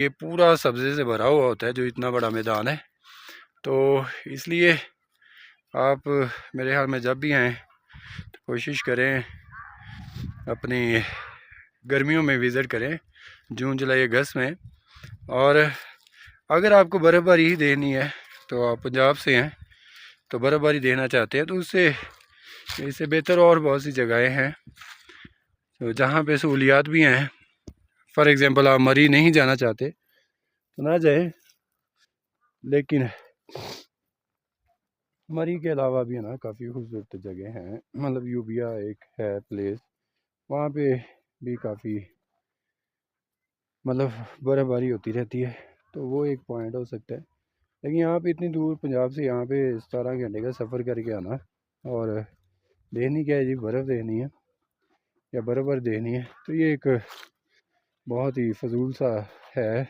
ये पूरा सब्ज़े से भरा हुआ होता है जो इतना बड़ा मैदान है। तो इसलिए आप मेरे ख्याल में जब भी आएँ तो कोशिश करें अपनी गर्मियों में विज़िट करें, जून जुलाई अगस्त में। और अगर आपको बर्फ़बारी ही देखनी है तो आप पंजाब से हैं तो बर्फ़बारी देखना चाहते हैं तो उससे इससे बेहतर और बहुत सी जगहें हैं तो जहाँ पे सहूलियात भी हैं। फॉर एग्ज़ाम्पल आप मरी नहीं जाना चाहते तो ना जाए, लेकिन मरी के अलावा भी है ना काफ़ी खूबसूरत जगह हैं। मतलब यूबिया एक है प्लेस, वहाँ पे भी काफ़ी मतलब बर्फ़बारी होती रहती है तो वो एक पॉइंट हो सकता है। लेकिन यहाँ पे इतनी दूर पंजाब से यहाँ पे 17 घंटे का सफ़र करके आना और देखनी क्या है जी, बर्फ़ देखनी है या बर्फ़ देखनी है, तो ये एक बहुत ही फजूल सा है।